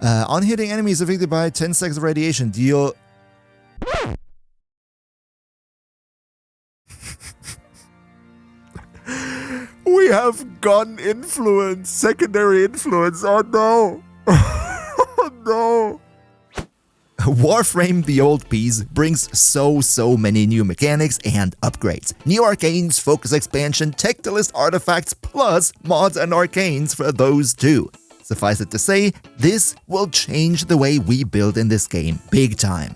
On hitting enemies affected by 10 seconds of radiation, deal... We have gun influence, secondary influence, oh no! Oh no! Warframe The Old Peace brings so many new mechanics and upgrades. New arcanes, focus expansion, Tektolyst artifacts, plus mods and arcanes for those too. Suffice it to say, this will change the way we build in this game big time.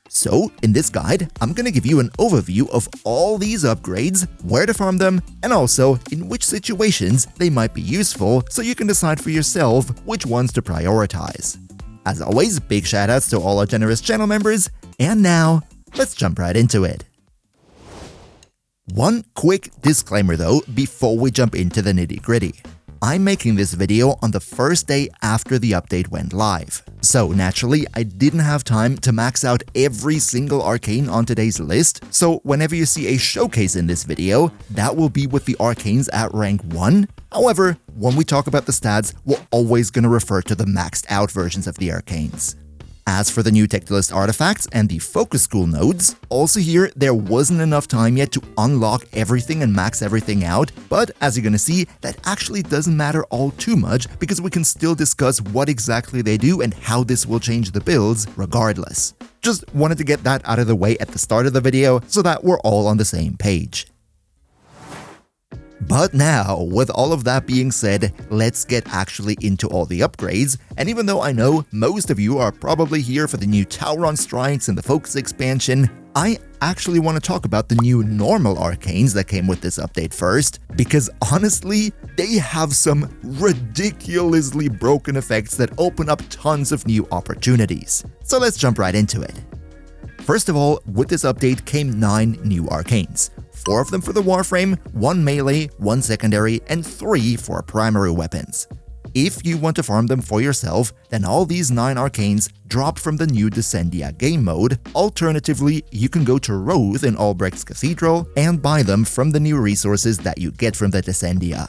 So, in this guide, I'm gonna give you an overview of all these upgrades, where to farm them, and also in which situations they might be useful so you can decide for yourself which ones to prioritize. As always, big shoutouts to all our generous channel members, and now, let's jump right into it. One quick disclaimer though, before we jump into the nitty-gritty. I'm making this video on the first day after the update went live, so naturally I didn't have time to max out every single arcane on today's list, so whenever you see a showcase in this video, that will be with the arcanes at rank 1. However, when we talk about the stats, we're always going to refer to the maxed out versions of the arcanes. As for the new Tektolyst artifacts and the focus school nodes, also here there wasn't enough time yet to unlock everything and max everything out, but as you're gonna see, that actually doesn't matter all too much because we can still discuss what exactly they do and how this will change the builds regardless. Just wanted to get that out of the way at the start of the video so that we're all on the same page. But now, with all of that being said, let's get actually into all the upgrades, and even though I know most of you are probably here for the new Tauron strikes and the focus expansion, I actually want to talk about the new normal arcanes that came with this update first, because honestly, they have some ridiculously broken effects that open up tons of new opportunities. So let's jump right into it. First of all, with this update came 9 new arcanes. 4 of them for the Warframe, 1 melee, 1 secondary, and 3 for primary weapons. If you want to farm them for yourself, then all these 9 arcanes drop from the new Descendia game mode. Alternatively, you can go to Roth in Albrecht's Cathedral and buy them from the new resources that you get from the Descendia.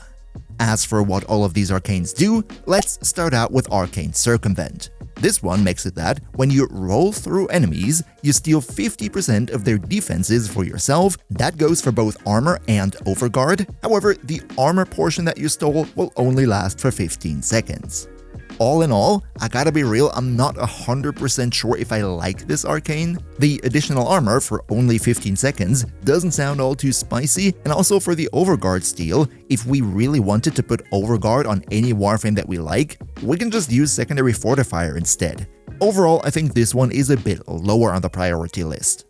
As for what all of these arcanes do, let's start out with Arcane Circumvent. This one makes it that when you roll through enemies, you steal 50% of their defenses for yourself. That goes for both armor and overguard. However, the armor portion that you stole will only last for 15 seconds. All in all, I gotta be real, I'm not 100% sure if I like this arcane. The additional armor for only 15 seconds doesn't sound all too spicy, and also for the overguard steal, if we really wanted to put overguard on any Warframe that we like, we can just use secondary fortifier instead. Overall, I think this one is a bit lower on the priority list.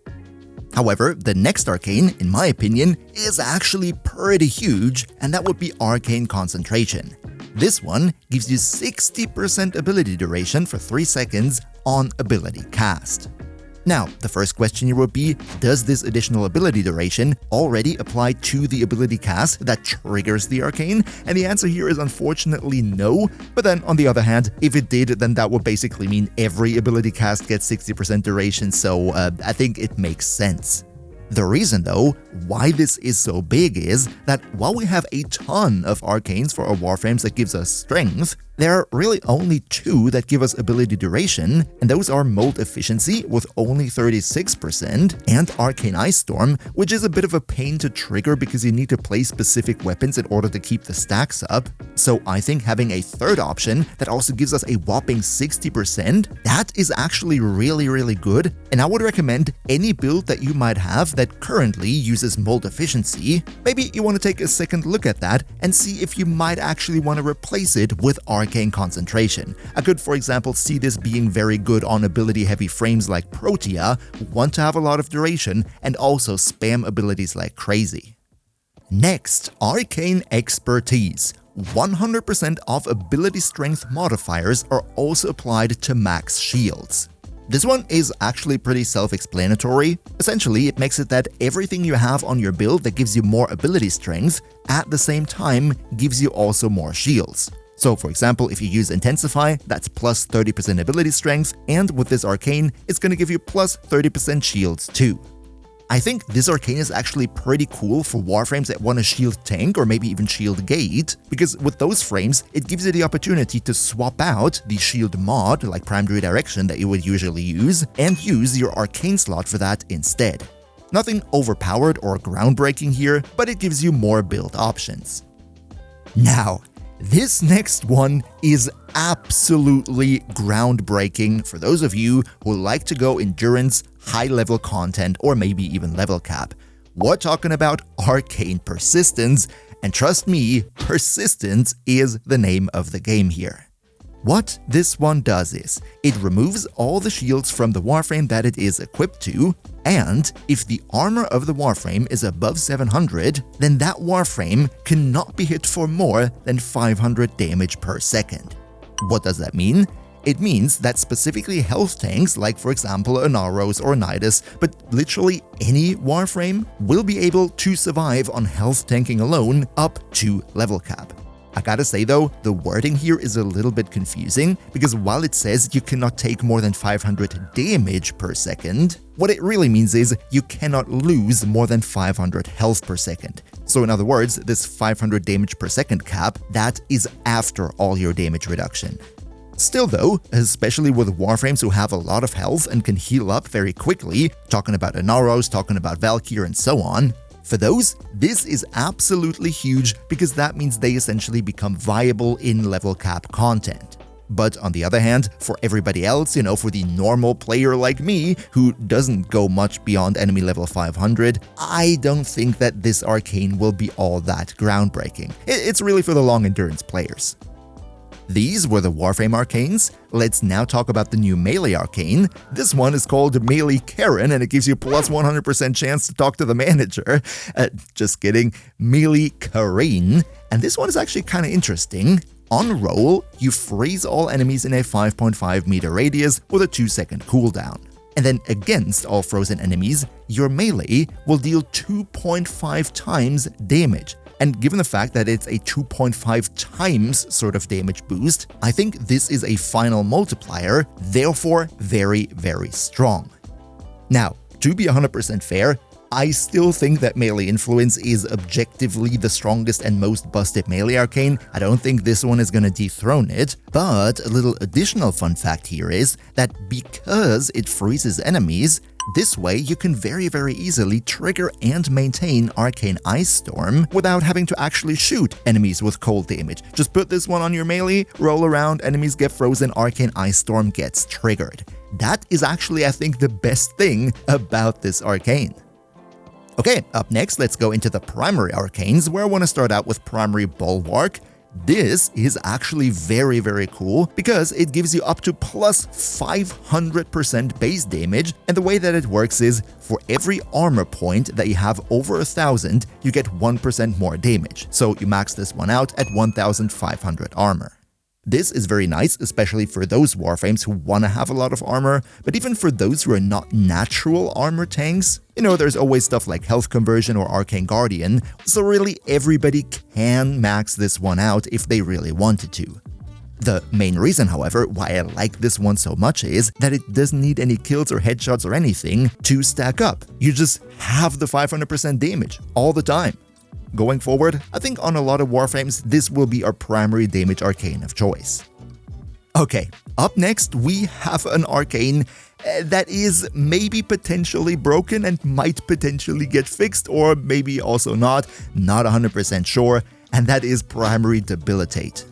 However, the next arcane, in my opinion, is actually pretty huge, and that would be Arcane Concentration. This one gives you 60% ability duration for 3 seconds on ability cast. Now, the first question here would be, does this additional ability duration already apply to the ability cast that triggers the arcane? And the answer here is unfortunately no, but then on the other hand, if it did, then that would basically mean every ability cast gets 60% duration, so I think it makes sense. The reason though why this is so big is that while we have a ton of arcanes for our Warframes that gives us strength, there are really only 2 that give us ability duration, and those are Mold Efficiency with only 36% and Arcane Ice Storm, which is a bit of a pain to trigger because you need to play specific weapons in order to keep the stacks up. So I think having a third option that also gives us a whopping 60%, that is actually really good, and I would recommend any build that you might have that currently uses Mold Efficiency, maybe you want to take a second look at that and see if you might actually want to replace it with Arcane Concentration. I could, for example, see this being very good on ability-heavy frames like Protea, who want to have a lot of duration and also spam abilities like crazy. Next, Arcane Expertise. 100% of ability strength modifiers are also applied to max shields. This one is actually pretty self-explanatory. Essentially, it makes it that everything you have on your build that gives you more ability strength, at the same time gives you also more shields. So for example, if you use Intensify, that's plus 30% ability strength, and with this arcane, it's going to give you plus 30% shields too. I think this arcane is actually pretty cool for warframes that want to shield tank or maybe even shield gate, because with those frames, it gives you the opportunity to swap out the shield mod, like prime redirection that you would usually use, and use your arcane slot for that instead. Nothing overpowered or groundbreaking here, but it gives you more build options. Now, this next one is absolutely groundbreaking for those of you who like to go endurance, high-level content, or maybe even level cap. We're talking about Arcane Persistence, and trust me, Persistence is the name of the game here. What this one does is, it removes all the shields from the warframe that it is equipped to, and if the armor of the warframe is above 700, then that warframe cannot be hit for more than 500 damage per second. What does that mean? It means that specifically health tanks, like for example Anaros or Nidus, but literally any warframe, will be able to survive on health tanking alone up to level cap. I gotta say though, the wording here is a little bit confusing, because while it says you cannot take more than 500 damage per second, what it really means is you cannot lose more than 500 health per second. So in other words, this 500 damage per second cap, that is after all your damage reduction. Still though, especially with warframes who have a lot of health and can heal up very quickly, talking about Anaros, talking about Valkyr and so on, for those, this is absolutely huge because that means they essentially become viable in level cap content. But on the other hand, for everybody else, for the normal player like me, who doesn't go much beyond enemy level 500, I don't think that this arcane will be all that groundbreaking. It's really for the long endurance players. These were the Warframe Arcanes. Let's now talk about the new Melee Arcane. This one is called Melee Karen, and it gives you plus 100% chance to talk to the manager. Just kidding, Melee Karen. And this one is actually kind of interesting. On roll, you freeze all enemies in a 5.5 meter radius with a 2-second cooldown. And then against all frozen enemies, your melee will deal 2.5 times damage. And given the fact that it's a 2.5 times sort of damage boost, I think this is a final multiplier, therefore very, very strong. Now, to be 100% fair, I still think that Melee Influence is objectively the strongest and most busted Melee Arcane. I don't think this one is gonna dethrone it, but a little additional fun fact here is that because it freezes enemies, this way you can very, very easily trigger and maintain Arcane Ice Storm without having to actually shoot enemies with cold damage. Just put this one on your melee, roll around, enemies get frozen, Arcane Ice Storm gets triggered. That is actually, I think, the best thing about this arcane. Okay, up next, let's go into the primary arcanes, where I want to start out with Primary Bulwark. This is actually very, very cool because it gives you up to plus 500% base damage, and the way that it works is for every armor point that you have over 1,000, you get 1% more damage. So you max this one out at 1,500 armor. This is very nice, especially for those warframes who want to have a lot of armor, but even for those who are not natural armor tanks, there's always stuff like health conversion or arcane guardian, so really everybody can max this one out if they really wanted to. The main reason, however, why I like this one so much is that it doesn't need any kills or headshots or anything to stack up. You just have the 500% damage all the time. Going forward, I think on a lot of warframes, this will be our primary damage arcane of choice. Okay, up next we have an arcane that is maybe potentially broken and might potentially get fixed, or maybe also not 100% sure, and that is Primary Debilitate.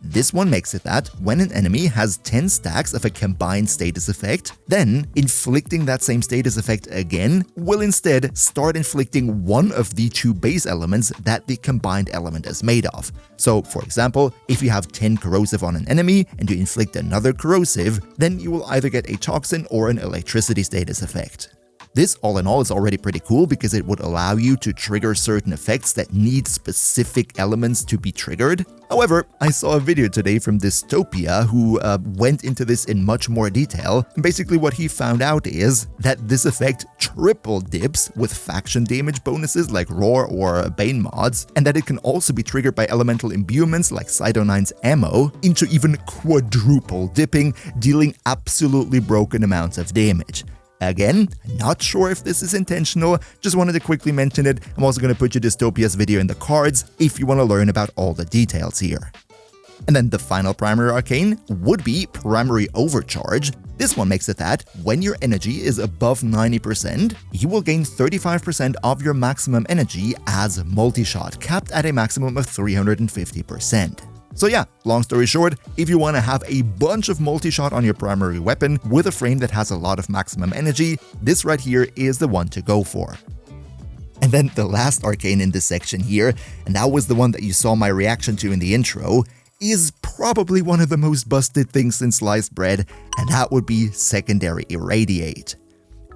This one makes it that when an enemy has 10 stacks of a combined status effect, then inflicting that same status effect again will instead start inflicting one of the two base elements that the combined element is made of. So, for example, if you have 10 corrosive on an enemy and you inflict another corrosive, then you will either get a toxin or an electricity status effect. This, all in all, is already pretty cool because it would allow you to trigger certain effects that need specific elements to be triggered. However, I saw a video today from Dystopia who went into this in much more detail, and basically what he found out is that this effect triple dips with faction damage bonuses like Roar or Bane mods, and that it can also be triggered by elemental imbuements like Cydo9's ammo into even quadruple dipping, dealing absolutely broken amounts of damage. Again, not sure if this is intentional, just wanted to quickly mention it. I'm also going to put you Dystopia's video in the cards if you want to learn about all the details here. And then the final primary arcane would be Primary Overcharge. This one makes it that when your energy is above 90%, you will gain 35% of your maximum energy as multi-shot, capped at a maximum of 350%. So yeah, long story short, if you want to have a bunch of multi-shot on your primary weapon with a frame that has a lot of maximum energy, this right here is the one to go for. And then the last arcane in this section here, and that was the one that you saw my reaction to in the intro, is probably one of the most busted things in sliced bread, and that would be Secondary Irradiate.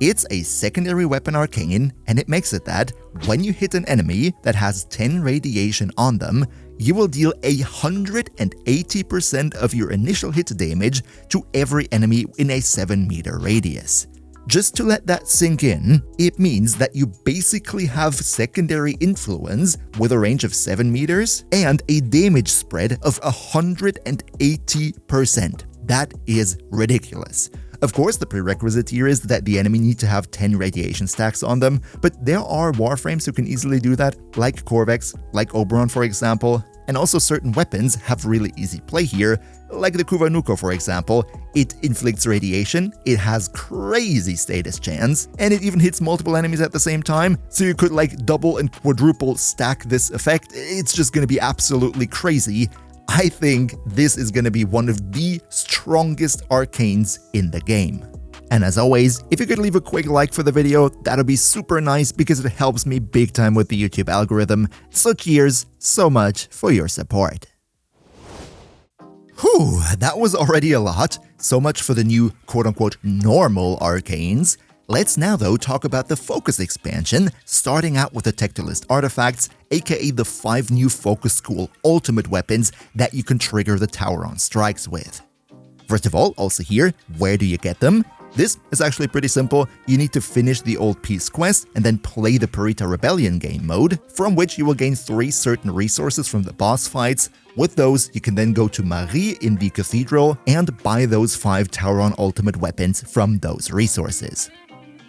It's a secondary weapon arcane, and it makes it that when you hit an enemy that has 10 radiation on them, you will deal 180% of your initial hit damage to every enemy in a 7-meter radius. Just to let that sink in, it means that you basically have secondary influence with a range of 7 meters and a damage spread of 180%. That is ridiculous. Of course, the prerequisite here is that the enemy need to have 10 radiation stacks on them, but there are Warframes who can easily do that, like Corvex, like Oberon for example, and also certain weapons have really easy play here, like the Kuvanuko for example. It inflicts radiation, it has crazy status chance, and it even hits multiple enemies at the same time, so you could like double and quadruple stack this effect. It's just gonna be absolutely crazy. I think this is going to be one of the strongest arcanes in the game. And as always, if you could leave a quick like for the video, that'd be super nice because it helps me big time with the YouTube algorithm. So cheers so much for your support. Whew, that was already a lot. So much for the new quote-unquote normal arcanes. Let's now though talk about the Focus expansion, starting out with the Tektolyst artifacts, aka the 5 new Focus School ultimate weapons that you can trigger the Tauron strikes with. First of all, also here, where do you get them? This is actually pretty simple. You need to finish the Old Peace quest and then play the Purita Rebellion game mode, from which you will gain 3 certain resources from the boss fights. With those, you can then go to Marie in the cathedral and buy those 5 Tauron ultimate weapons from those resources.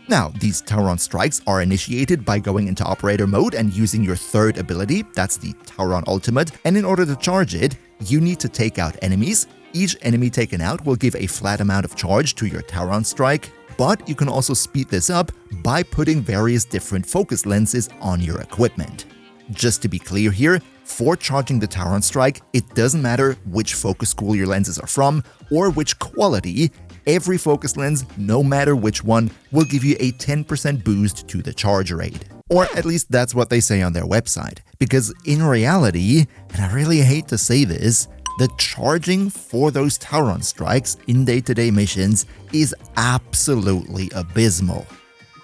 Now, these Tauron strikes are initiated by going into operator mode and using your 3rd ability, that's the Tauron ultimate, and in order to charge it, you need to take out enemies. Each enemy taken out will give a flat amount of charge to your Tauron strike, but you can also speed this up by putting various different focus lenses on your equipment. Just to be clear here, for charging the Tauron strike, it doesn't matter which focus school your lenses are from or which quality. Every focus lens, no matter which one, will give you a 10% boost to the charge rate. Or at least that's what they say on their website. Because in reality, and I really hate to say this, the charging for those Tauron strikes in day-to-day missions is absolutely abysmal.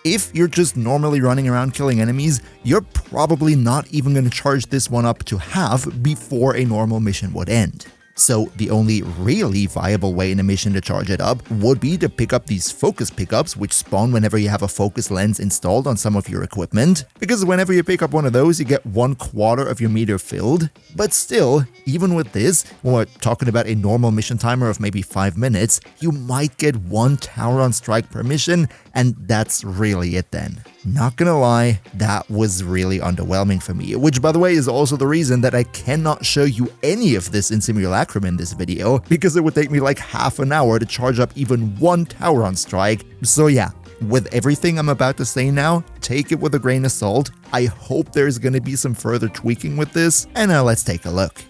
If you're just normally running around killing enemies, you're probably not even going to charge this one up to half before a normal mission would end. So the only really viable way in a mission to charge it up would be to pick up these focus pickups, which spawn whenever you have a focus lens installed on some of your equipment, because whenever you pick up one of those, you get 1/4 of your meter filled. But still, even with this, when we're talking about a normal mission timer of maybe 5 minutes, you might get 1 Tauron strike per mission, and that's really it then. Not gonna lie, that was really underwhelming for me, which by the way is also the reason that I cannot show you any of this in Simulacrum in this video, because it would take me like half an hour to charge up even 1 Tauron strike. So yeah, with everything I'm about to say now, take it with a grain of salt. I hope there's gonna be some further tweaking with this, and now let's take a look.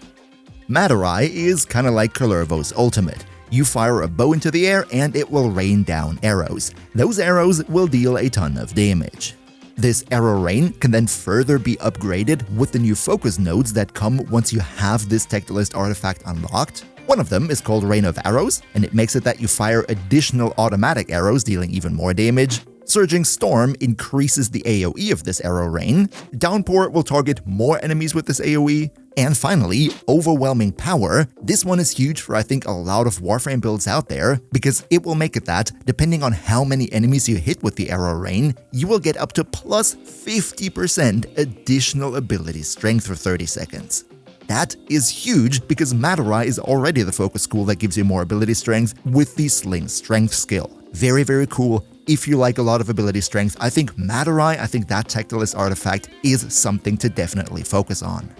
Matarai is kinda like Curlervo's ultimate. You fire a bow into the air and it will rain down arrows. Those arrows will deal a ton of damage. This arrow rain can then further be upgraded with the new focus nodes that come once you have this Tektolyst artifact unlocked. One of them is called Rain of Arrows, and it makes it that you fire additional automatic arrows dealing even more damage. Surging Storm increases the AoE of this arrow rain. Downpour will target more enemies with this AoE. And finally, Overwhelming Power. This one is huge for I think a lot of Warframe builds out there, because it will make it that, depending on how many enemies you hit with the arrow rain, you will get up to plus 50% additional ability strength for 30 seconds. That is huge because Matarai is already the focus school that gives you more ability strength with the Sling Strength skill. Very, very cool. if you like a lot of ability strength, I think Madarai, I think that Tektolyst artifact is something to definitely focus on.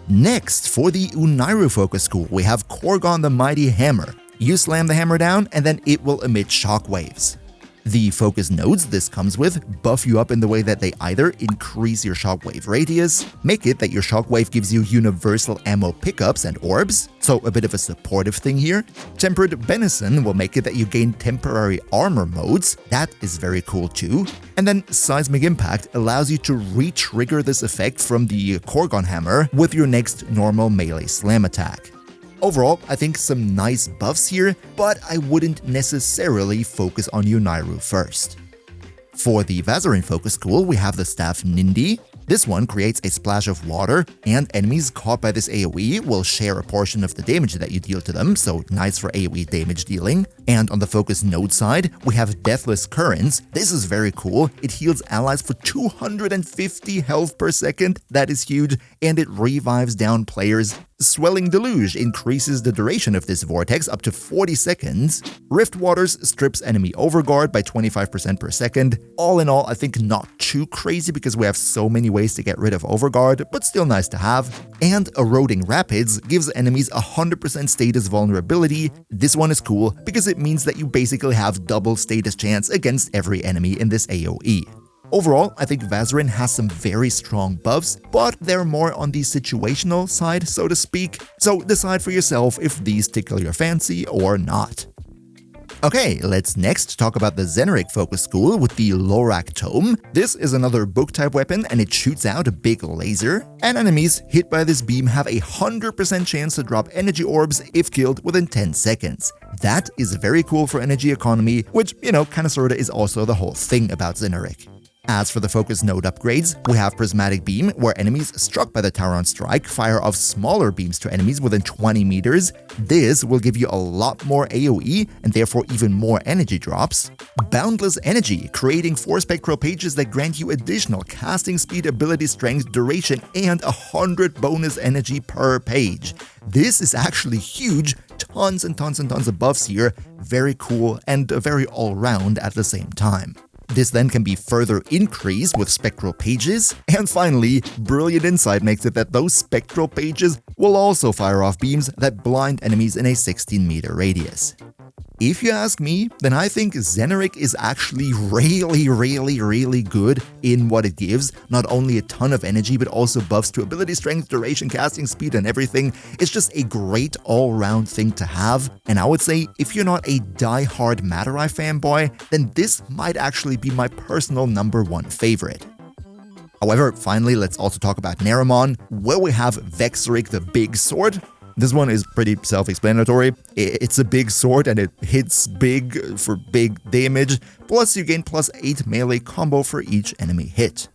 Next, for the Unairu focus school, we have Korgon the Mighty Hammer. You slam the hammer down, and then it will emit shockwaves. The focus nodes this comes with buff you up in the way that they either increase your shockwave radius, make it that your shockwave gives you universal ammo pickups and orbs, so a bit of a supportive thing here. Tempered Benison will make it that you gain temporary armor modes, that is very cool too. And then Seismic Impact allows you to re-trigger this effect from the Korgon Hammer with your next normal melee slam attack. Overall, I think some nice buffs here, but I wouldn't necessarily focus on Unairu first. For the Vazarin focus school, we have the staff Nindi. This one creates a splash of water, and enemies caught by this AoE will share a portion of the damage that you deal to them, so nice for AoE damage dealing. And on the focus node side, we have Deathless Currents. This is very cool. It heals allies for 250 health per second, that is huge, and it revives down players. Swelling Deluge increases the duration of this vortex up to 40 seconds. Rift Waters strips enemy overguard by 25% per second. All in all, I think not too crazy because we have so many ways to get rid of overguard, but still nice to have. And Eroding Rapids gives enemies 100% status vulnerability. This one is cool because it means that you basically have double status chance against every enemy in this AoE. Overall, I think Vazarin has some very strong buffs, but they're more on the situational side, so to speak, so decide for yourself if these tickle your fancy or not. Okay, let's next talk about the Zeneric focus school with the Lorak Tome. This is another book-type weapon and it shoots out a big laser, and enemies hit by this beam have a 100% chance to drop energy orbs if killed within 10 seconds. That is very cool for energy economy, which, kinda sorta is also the whole thing about Zeneric. As for the focus node upgrades, we have Prismatic Beam, where enemies struck by the Tauron Strike fire off smaller beams to enemies within 20 meters. This will give you a lot more AoE and therefore even more energy drops. Boundless Energy, creating 4 spectral pages that grant you additional casting speed, ability strength, duration, and 100 bonus energy per page. This is actually huge, tons and tons and tons of buffs here, very cool and very all-round at the same time. This then can be further increased with spectral pages. And finally, Brilliant Insight makes it that those spectral pages will also fire off beams that blind enemies in a 16-meter radius. If you ask me, then I think Zeneric is actually really good in what it gives. Not only a ton of energy, but also buffs to ability strength, duration, casting speed, and everything. It's just a great all-round thing to have. And I would say, if you're not a die-hard Madarai fanboy, then this might actually be my personal #1 favorite. However, finally, let's also talk about Neramon, where we have Vexoric the Big Sword. This one is pretty self-explanatory. It's a big sword and it hits big for big damage, plus you gain +8 melee combo for each enemy hit.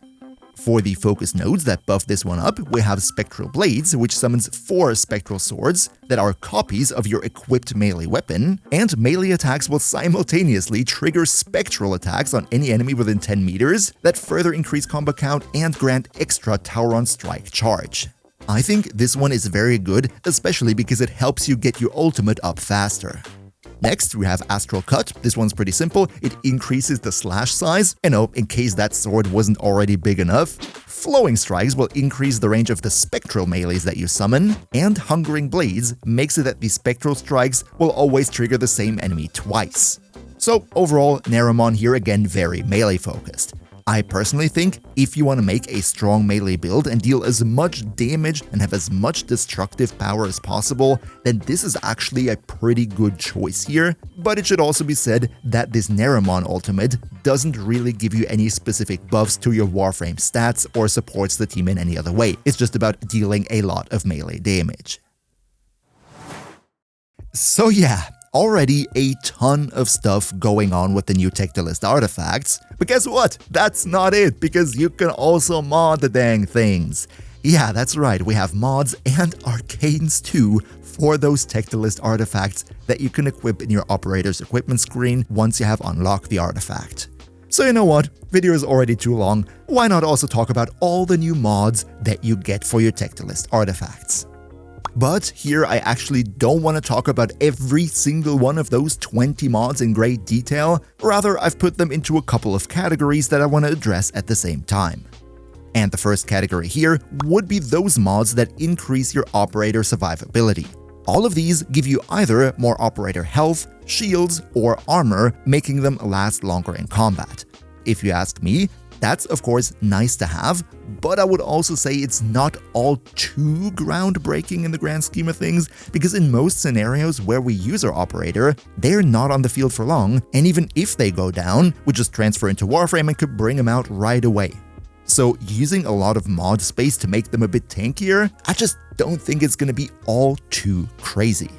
For the focus nodes that buff this one up, we have Spectral Blades, which summons 4 spectral swords that are copies of your equipped melee weapon, and melee attacks will simultaneously trigger spectral attacks on any enemy within 10 meters that further increase combo count and grant extra Tauron Strike charge. I think this one is very good, especially because it helps you get your ultimate up faster. Next, we have Astral Cut. This one's pretty simple. It increases the slash size, in case that sword wasn't already big enough. Flowing Strikes will increase the range of the spectral melees that you summon, and Hungering Blades makes it that the spectral strikes will always trigger the same enemy twice. So overall, Neramon here again very melee focused. I personally think if you want to make a strong melee build and deal as much damage and have as much destructive power as possible, then this is actually a pretty good choice here. But it should also be said that this Neramon ultimate doesn't really give you any specific buffs to your Warframe stats or supports the team in any other way. It's just about dealing a lot of melee damage. So yeah, already a ton of stuff going on with the new Tektolyst artifacts, but guess what? That's not it, because you can also mod the dang things. Yeah, that's right, we have mods and arcanes too for those Tektolyst artifacts that you can equip in your operator's equipment screen once you have unlocked the artifact. So you know what, video is already too long, why not also talk about all the new mods that you get for your Tektolyst artifacts? But here I actually don't want to talk about every single one of those 20 mods in great detail, rather I've put them into a couple of categories that I want to address at the same time. And the first category here would be those mods that increase your operator survivability. All of these give you either more operator health, shields, or armor, making them last longer in combat. If you ask me, that's of course nice to have, but I would also say it's not all too groundbreaking in the grand scheme of things, because in most scenarios where we use our operator, they're not on the field for long, and even if they go down, we just transfer into Warframe and could bring them out right away. So using a lot of mod space to make them a bit tankier, I just don't think it's gonna be all too crazy.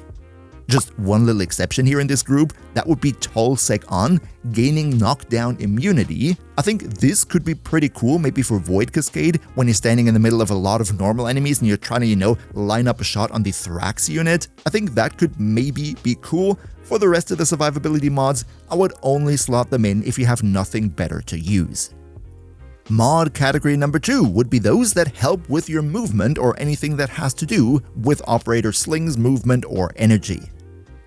Just one little exception here in this group, that would be Tolsec-On, gaining knockdown immunity. I think this could be pretty cool, maybe for Void Cascade, when you're standing in the middle of a lot of normal enemies and you're trying to, line up a shot on the Thrax unit. I think that could maybe be cool. For the rest of the survivability mods, I would only slot them in if you have nothing better to use. Mod category number 2 would be those that help with your movement or anything that has to do with operator slings, movement, or energy.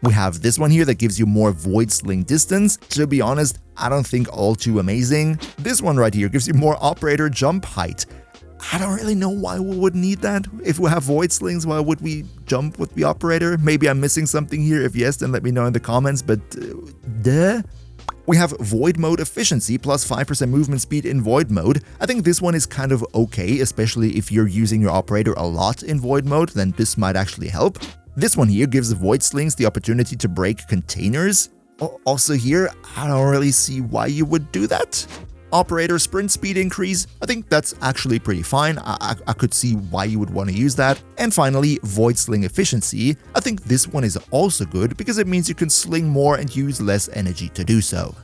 We have this one here that gives you more void sling distance. To be honest, I don't think all too amazing. This one right here gives you more operator jump height. I don't really know why we would need that. If we have void slings, why would we jump with the operator? Maybe I'm missing something here. If yes, then let me know in the comments, but duh. We have Void Mode Efficiency plus 5% movement speed in Void Mode. I think this one is kind of okay, especially if you're using your operator a lot in Void Mode, then this might actually help. This one here gives Void Slings the opportunity to break containers. Also here, I don't really see why you would do that. Operator sprint speed increase, I think that's actually pretty fine. I could see why you would want to use that. And finally, Void Sling Efficiency. I think this one is also good because it means you can sling more and use less energy to do so.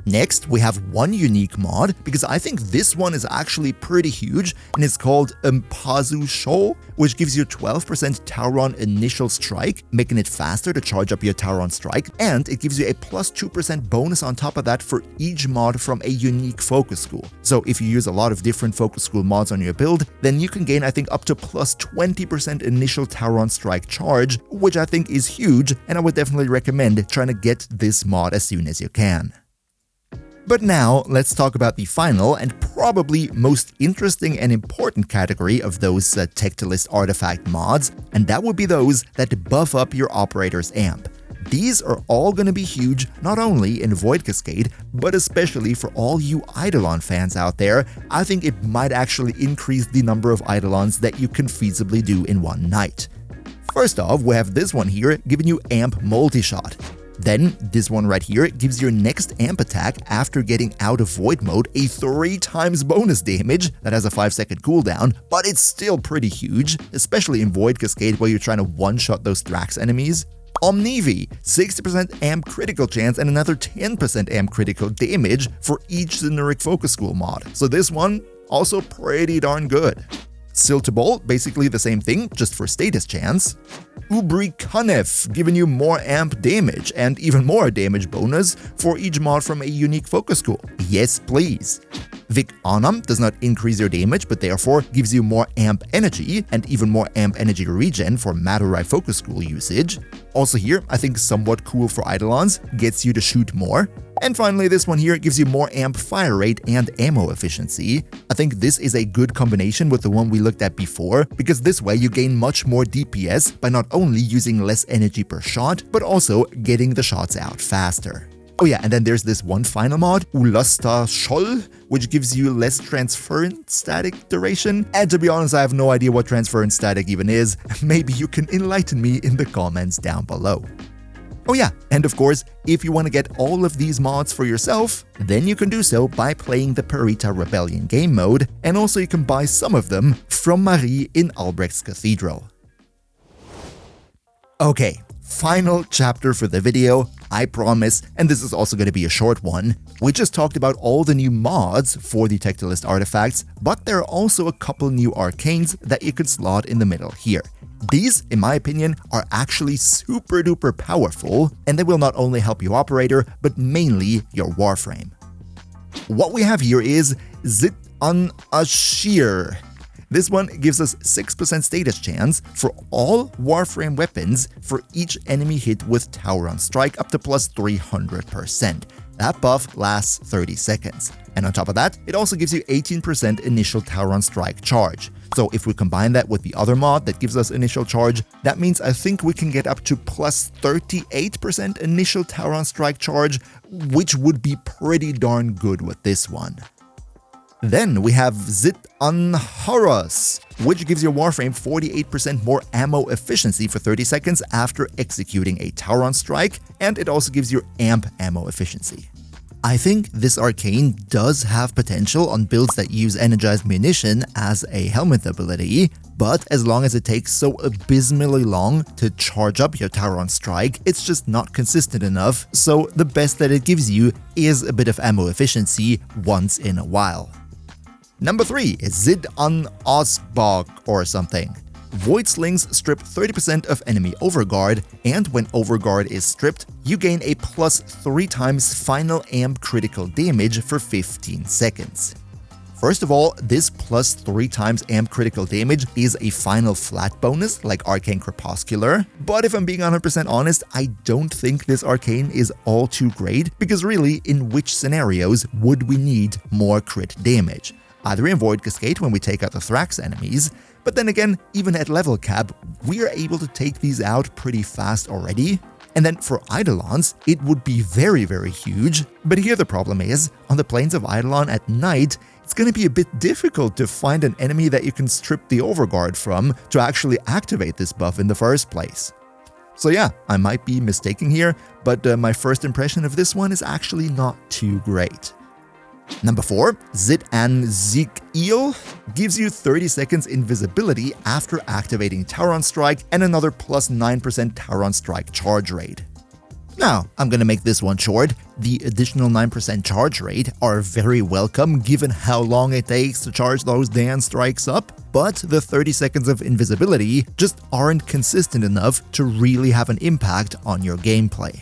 Next, we have one unique mod, because I think this one is actually pretty huge, and it's called Mpazu Sho, which gives you 12% Tauron initial strike, making it faster to charge up your Tauron strike, and it gives you a plus 2% bonus on top of that for each mod from a unique focus school. So if you use a lot of different focus school mods on your build, then you can gain, I think, up to plus 20% initial Tauron strike charge, which I think is huge, and I would definitely recommend trying to get this mod as soon as you can. But now, let's talk about the final and probably most interesting and important category of those Tektolyst artifact mods, and that would be those that buff up your operator's amp. These are all going to be huge, not only in Void Cascade, but especially for all you Eidolon fans out there. I think it might actually increase the number of Eidolons that you can feasibly do in one night. First off, we have this one here giving you amp multi-shot. Then, this one right here gives your next amp attack after getting out of Void Mode a 3 times bonus damage that has a 5-second cooldown, but it's still pretty huge, especially in Void Cascade where you're trying to one-shot those Thrax enemies. Omnivi, 60% amp critical chance and another 10% amp critical damage for each generic focus school mod, so this one also pretty darn good. Siltebolt, basically the same thing, just for status chance. Ubrikanef, giving you more amp damage and even more damage bonus for each mod from a unique focus school. Yes, please. Vic Anam does not increase your damage, but therefore gives you more amp energy and even more amp energy regen for Madurai focus school usage. Also here, I think somewhat cool for Eidolons, gets you to shoot more. And finally, this one here gives you more amp fire rate and ammo efficiency. I think this is a good combination with the one we looked at before, because this way you gain much more DPS by not only using less energy per shot, but also getting the shots out faster. Oh yeah, and then there's this one final mod, Ulasta Scholl, which gives you less transference static duration. And to be honest, I have no idea what transference static even is. Maybe you can enlighten me in the comments down below. Oh yeah, and of course, if you want to get all of these mods for yourself, then you can do so by playing the Perita Rebellion game mode, and also you can buy some of them from Marie in Albrecht's Cathedral. Okay, final chapter for the video, I promise, and this is also going to be a short one. We just talked about all the new mods for the Tektolyst artifacts, but there are also a couple new arcanes that you can slot in the middle here. These, in my opinion, are actually super duper powerful, and they will not only help your operator, but mainly your Warframe. What we have here is Zit an Ashir. This one gives us 6% status chance for all Warframe weapons for each enemy hit with Tower on Strike up to plus 300%. That buff lasts 30 seconds. And on top of that, it also gives you 18% initial Tower on Strike charge. So if we combine that with the other mod that gives us initial charge, that means I think we can get up to plus 38% initial Tower on Strike charge, which would be pretty darn good with this one. Then we have Zit an Horus, which gives your Warframe 48% more ammo efficiency for 30 seconds after executing a Tower on Strike, and it also gives you amp ammo efficiency. I think this arcane does have potential on builds that use energized munition as a helmet ability, but as long as it takes so abysmally long to charge up your Tower on Strike, it's just not consistent enough, so the best that it gives you is a bit of ammo efficiency once in a while. Number 3 is Zid an Osbog or something. Void Slings strip 30% of enemy overguard, and when overguard is stripped, you gain a plus 3 times final amp critical damage for 15 seconds. First of all, this plus 3 times amp critical damage is a final flat bonus like Arcane Crepuscular, but if I'm being 100% honest, I don't think this arcane is all too great, because really, in which scenarios would we need more crit damage? Either in Void Cascade when we take out the Thrax enemies, but then again, even at level cap, we are able to take these out pretty fast already. And then for Eidolons, it would be very, very huge, but here the problem is, on the plains of Eidolon at night, it's going to be a bit difficult to find an enemy that you can strip the overguard from to actually activate this buff in the first place. So yeah, I might be mistaken here, but my first impression of this one is actually not too great. Number 4, Zit an Zik-Eel gives you 30 seconds invisibility after activating Tower on Strike and another plus 9% Tower on Strike charge rate. Now, I'm gonna make this one short. The additional 9% charge rate are very welcome given how long it takes to charge those damn strikes up, but the 30 seconds of invisibility just aren't consistent enough to really have an impact on your gameplay.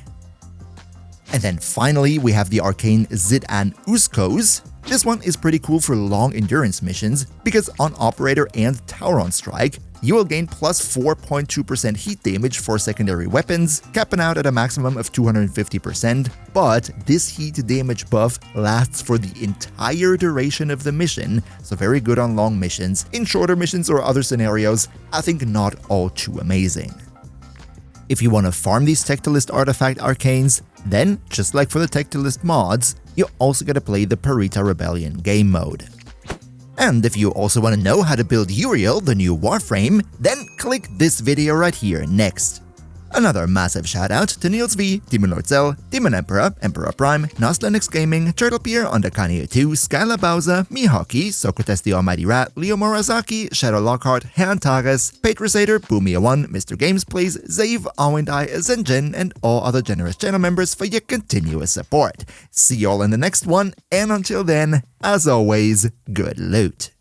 And then finally, we have the arcane Zit an Uskos. This one is pretty cool for long endurance missions, because on Operator and Tower on Strike, you will gain plus 4.2% heat damage for secondary weapons, capping out at a maximum of 250%, but this heat damage buff lasts for the entire duration of the mission, so very good on long missions. In shorter missions or other scenarios, I think not all too amazing. If you want to farm these Tektolyst artifact arcanes, then, just like for the Tektolyst mods, you also gotta play the Parita Rebellion game mode. And if you also want to know how to build Uriel, the new Warframe, then click this video right here next. Another massive shout out to Niels V, Demon Lord Zell, Demon Emperor, Emperor Prime, Nostlenix Gaming, Turtlepeer, Underkanye 2, Skyla Bowser, Mihawki, Socrates the Almighty Rat, Leo Morazaki, Shadow Lockhart, Han Tagas, Patrasator, Boomia1, Mr. Games Plays, Zave, Awindai, Zenjin, and all other generous channel members for your continuous support. See y'all in the next one, and until then, as always, good loot.